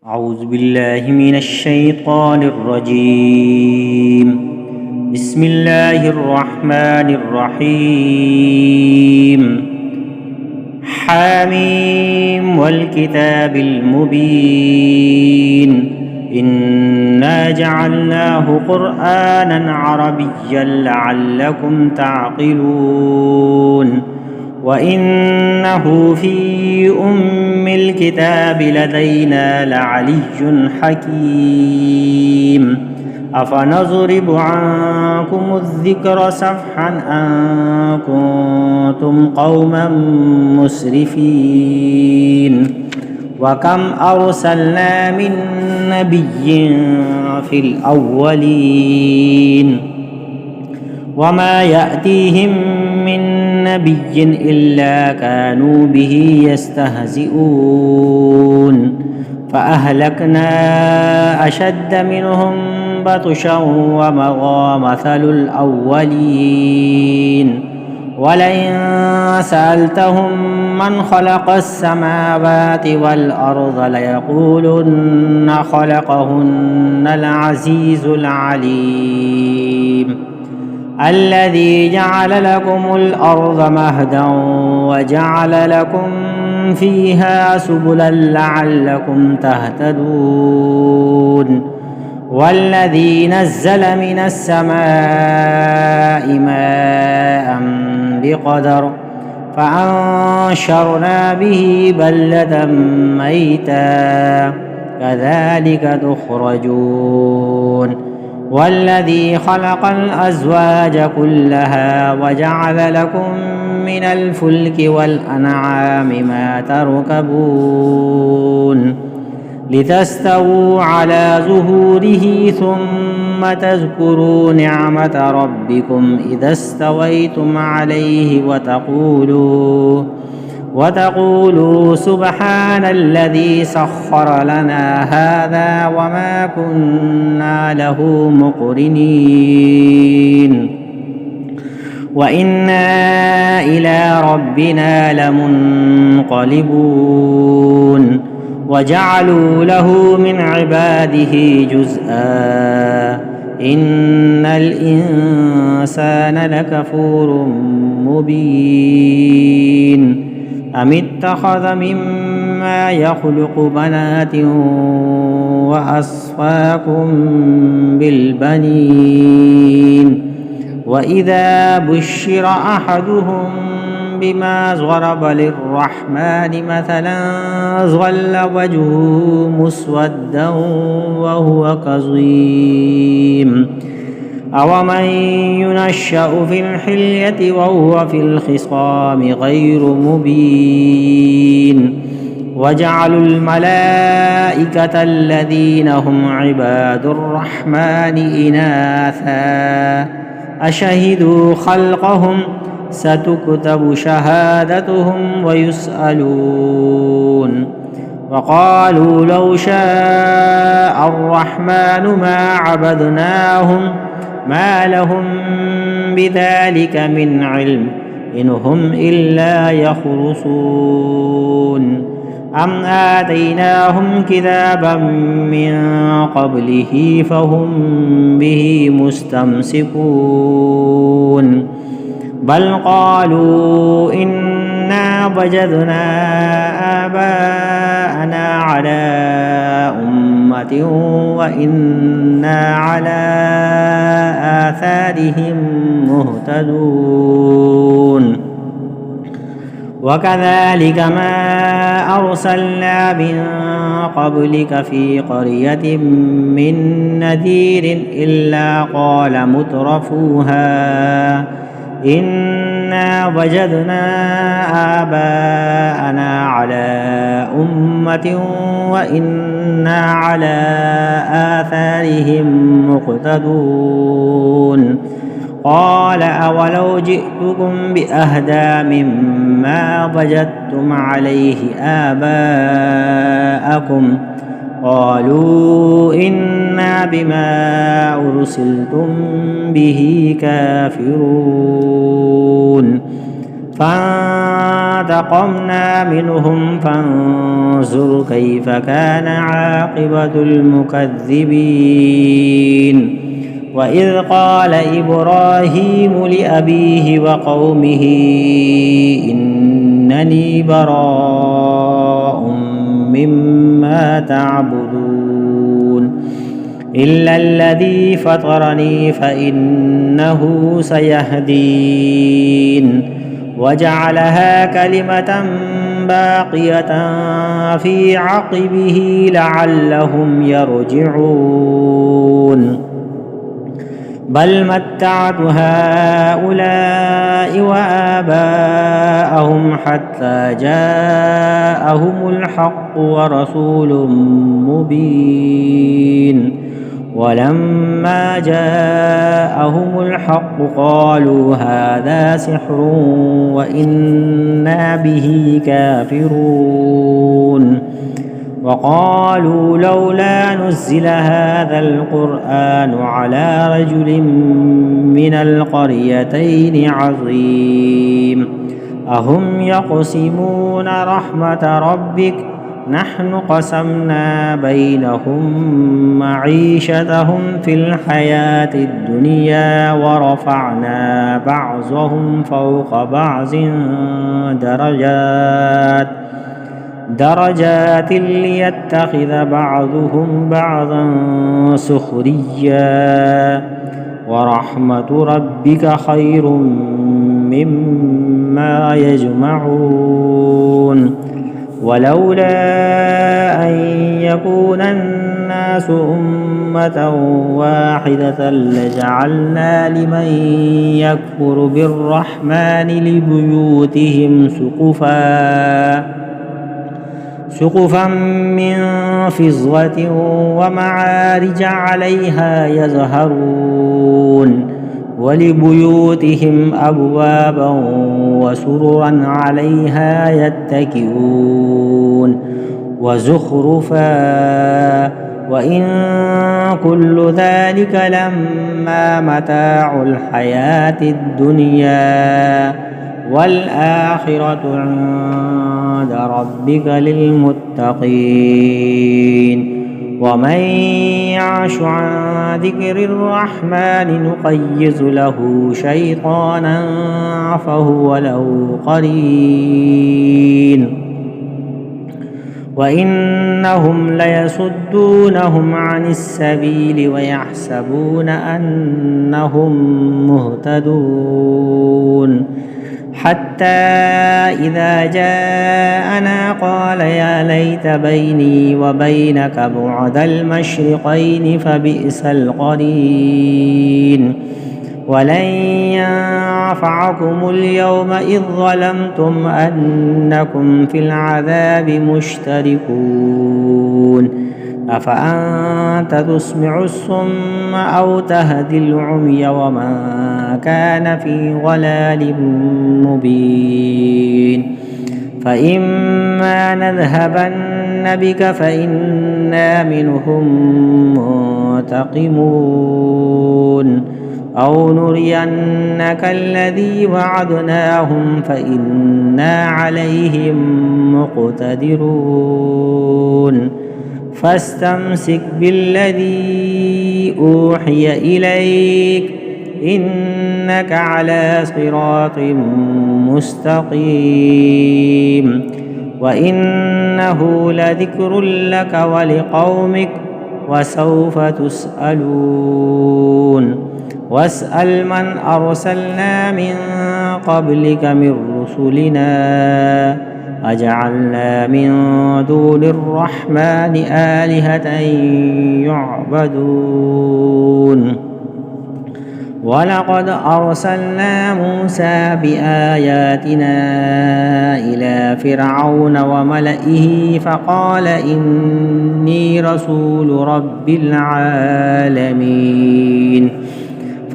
أعوذ بالله من الشيطان الرجيم. بسم الله الرحمن الرحيم. حاميم والكتاب المبين إنا جعلناه قرآنا عربيا لعلكم تعقلون وإنه في أم الكتاب لدينا لعلي حكيم. أفنضرب عنكم الذكر صفحا أن كنتم قوما مسرفين وكم أرسلنا من نبي في الأولين وما يأتيهم من نبي إلا كانوا به يستهزئون فأهلكنا أشد منهم بطشا ومضى مثل الأولين ولئن سألتهم من خلق السماوات والأرض ليقولن خلقهن العزيز العليم الذي جعل لكم الأرض مهدا وجعل لكم فيها سبلا لعلكم تهتدون والذي نزل من السماء ماء بقدر فأنشرنا به بلدة ميتا كذلك تخرجون والذي خلق الأزواج كلها وجعل لكم من الفلك والأنعام ما تركبون لتستووا على ظهوره ثم تذكروا نعمة ربكم إذا استويتم عليه وتقولوا سبحان الذي سخر لنا هذا وما كنا له مقرنين وإنا إلى ربنا لمنقلبون وجعلوا له من عباده جزءا إن الإنسان لكفور مبين أم اتخذ مما يخلق بنات وأصفاكم بالبنين وإذا بشر أحدهم بما ضرب للرحمن مثلا ظل وجهه مسودا وهو كظيم أومن ينشأ في الحلية وهو في الخصام غير مبين وجعلوا الملائكة الذين هم عباد الرحمن إناثا أشهدوا خلقهم ستكتب شهادتهم ويسألون وقالوا لو شاء الرحمن ما عبدناهم ما لهم بذلك من علم إن هم إلا يخرصون أم آتيناهم كتابا من قبله فهم به مستمسكون بل قالوا إنا وجدنا آباءنا على أمة وإنا على آثارهم مهتدون وكذلك ما أرسلنا من قبلك في قرية من نذير إلا قال مترفوها إنا وجدنا آباءنا على أمة وإنا على آثارهم مقتدون قال أولو جئتكم بأهدى مما وجدتم عليه آباءكم قالوا إنا بما أرسلتم به كافرون فانتقمنا منهم فانظر كيف كان عاقبة المكذبين. وإذ قال إبراهيم لأبيه وقومه إنني براء مما تعبدون إلا الذي فطرني فإنه سيهدين وجعلها كلمة باقية في عقبه لعلهم يرجعون بل متعت هؤلاء وآباءهم حتى جاءهم الحق ورسول مبين ولما جاءهم الحق قالوا هذا سحر وإنا به كافرون وقالوا لولا نزل هذا القرآن على رجل من القريتين عظيم أهم يقسمون رحمة ربك نحن قسمنا بينهم معيشتهم في الحياة الدنيا ورفعنا بعضهم فوق بعض درجات ليتخذ بعضهم بعضا سخريا ورحمة ربك خير مما يجمعون ولولا أن يكون الناس أمة واحدة لجعلنا لمن يكفر بالرحمن لبيوتهم سقفا من فضة ومعارج عليها يظهرون ولبيوتهم أبوابا وسررا عليها يتكئون وزخرفا وإن كل ذلك لما متاع الحياة الدنيا والآخرة عند ربك للمتقين ومن يعش عن ذكر الرحمن نقيض له شيطانا فهو له قرين وإنهم ليصدونهم عن السبيل ويحسبون أنهم مهتدون حتى إذا جاءنا قال يا ليت بيني وبينك بعد المشرقين فبئس القرين ولن ينفعكم اليوم إذ ظلمتم أنكم في العذاب مشتركون أفأنت تسمع الصم أو تهدي العمي ومن كان في ضلال مبين فإما نذهبن بك فإنا منهم منتقمون أو نرينك الذي وعدناهم فإنا عليهم مقتدرون فاستمسك بالذي أوحي إليك إنك على صراط مستقيم وإنه لذكر لك ولقومك وسوف تسألون واسأل من أرسلنا من قبلك من رسلنا أجعلنا من دون الرحمن آلهة يعبدون ولقد أرسلنا موسى بآياتنا إلى فرعون وملئه فقال إني رسول رب العالمين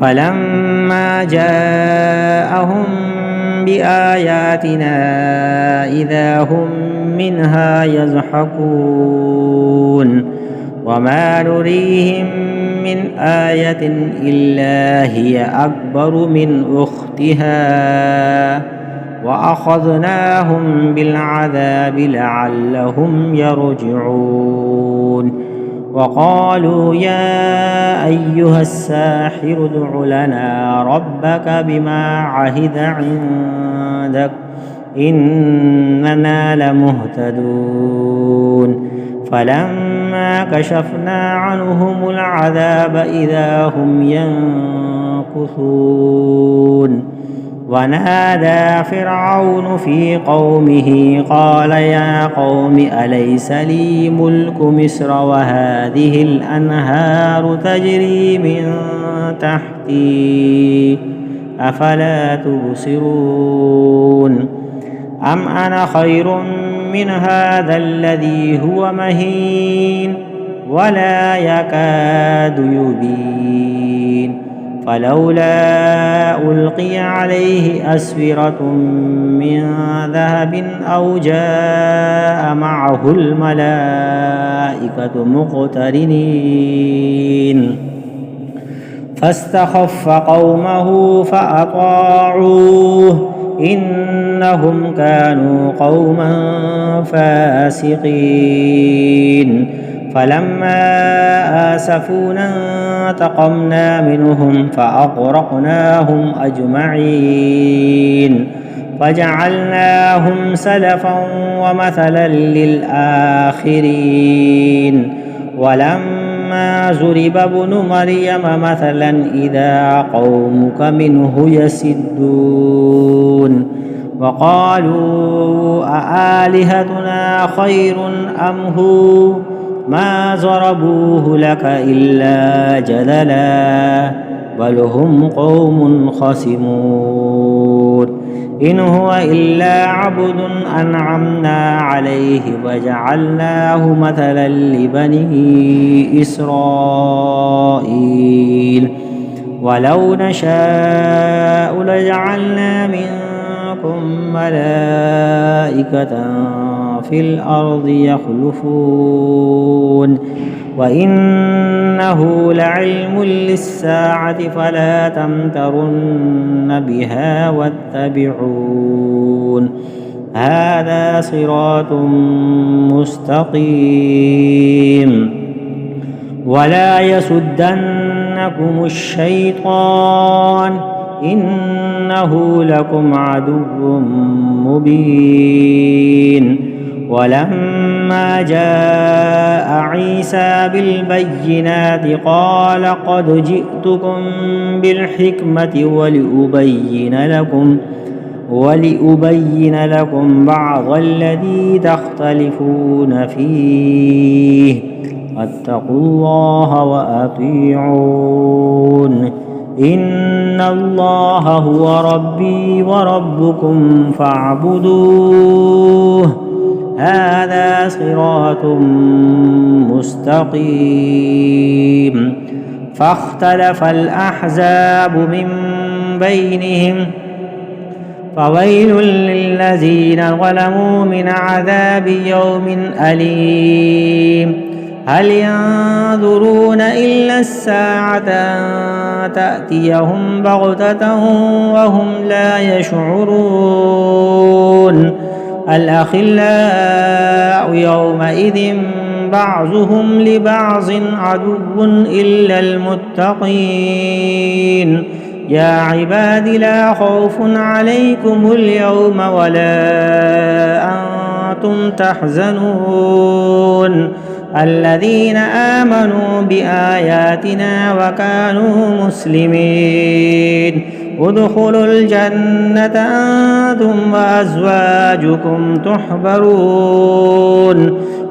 فلما جاءهم بآياتنا إذا هم منها يضحكون وما نريهم من آية إلا هي أكبر من أختها وأخذناهم بالعذاب لعلهم يرجعون وقالوا يا أيها الساحر ادع لنا ربك بما عهد عندك إننا لمهتدون فلما كشفنا عنهم العذاب إذا هم ينكثون ونادى فرعون في قومه قال يا قوم أليس لي ملك مصر وهذه الأنهار تجري من تحتي أفلا تبصرون أم أنا خير من هذا الذي هو مهين ولا يكاد يبين فلولا ألقي عليه أسورة من ذهب أو جاء معه الملائكة مقترنين فاستخف قومه فأطاعوه إنهم كانوا قوما فاسقين فلما آسفونا انتقمنا منهم فأغرقناهم أجمعين فجعلناهم سلفا ومثلا للآخرين ولما ضرب ابن مريم مثلا إذا قومك منه يصدون وقالوا أآلهتنا خير أم هو ما ضربوه لك إلا جدلا بل هم قوم خصمون إن هو إلا عبد أنعمنا عليه وجعلناه مثلا لبني إسرائيل ولو نشاء لجعلنا منكم ملائكة في الأرض يخلفون وإنه لعلم للساعة فلا تمترن بها واتبعون هذا صراط مستقيم ولا يصدنكم الشيطان إنه لكم عدو مبين ولما جاء عيسى بالبينات قال قد جئتكم بالحكمة ولأبين لكم بعض الذي تختلفون فيه واتقوا الله وأطيعون إن الله هو ربي وربكم فاعبدوه هذا صراط مستقيم فاختلف الأحزاب من بينهم فويل للذين ظلموا من عذاب يوم أليم هل ينظرون إلا الساعة أن تأتيهم بغتة وهم لا يشعرون الأخلاء يومئذ بعضهم لبعض عدو إلا المتقين يا عباد لا خوف عليكم اليوم ولا أنتم تحزنون الذين آمنوا بآياتنا وكانوا مسلمين ادخلوا الجنة أنتم وأزواجكم تحبرون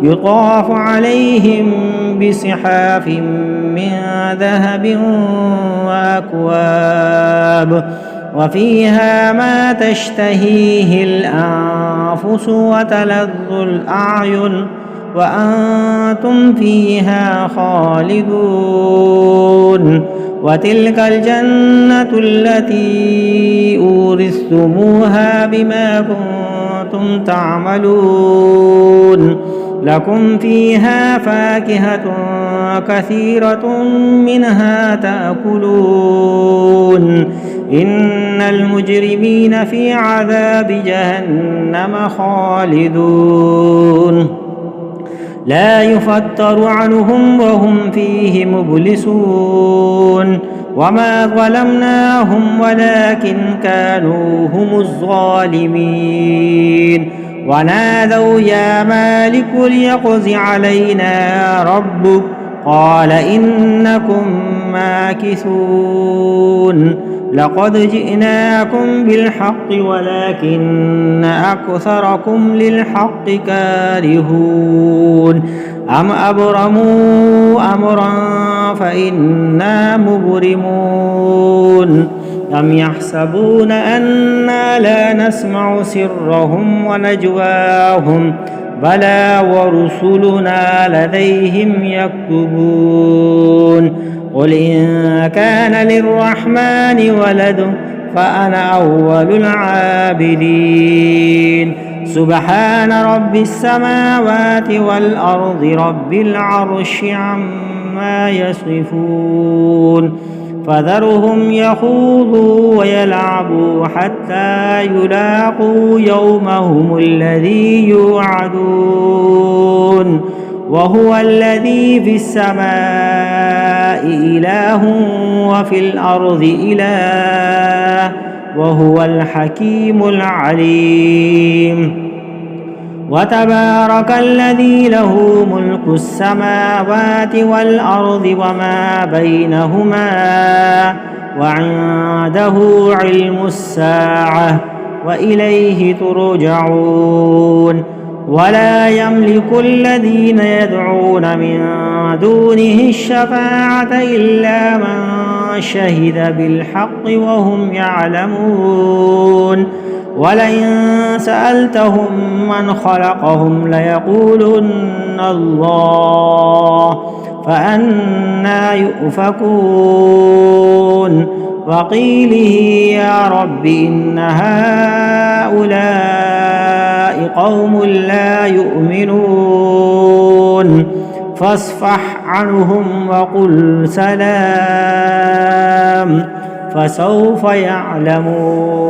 يطاف عليهم بصحاف من ذهب وأكواب وفيها ما تشتهيه الأنفس وتلذ الأعين وأنتم فيها خالدون وتلك الجنة التي أورثتموها بما كنتم تعملون لكم فيها فاكهة كثيرة منها تأكلون إن المجرمين في عذاب جهنم خالدون لا يفتر عنهم وهم فيه مبلسون وما ظلمناهم ولكن كانوا هم الظالمين ونادوا يا مالك ليقض علينا ربك قال إنكم ماكثون لقد جئناكم بالحق ولكن أكثركم للحق كارهون أم أبرموا أمرا فإنا مبرمون أم يحسبون أنا لا نسمع سرهم ونجواهم بلى ورسلنا لديهم يكتبون قل إن كان للرحمن ولد فأنا أول العابدين سبحان رب السماوات والأرض رب العرش عما يصفون فذرهم يخوضوا ويلعبوا حتى يلاقوا يومهم الذي يوعدون وهو الذي في السماء إله وفي الأرض إله وهو الحكيم العليم وتبارك الذي له ملك السماوات والأرض وما بينهما وعنده علم الساعة وإليه ترجعون ولا يملك الذين يدعون من دونه الشفاعة إلا من شهد بالحق وهم يعلمون ولئن سألتهم من خلقهم ليقولن الله فأنى يؤفكون وقيله يا رب إن هؤلاء قوم لا يؤمنون فاصفح عنهم وقل سلام فسوف يعلمون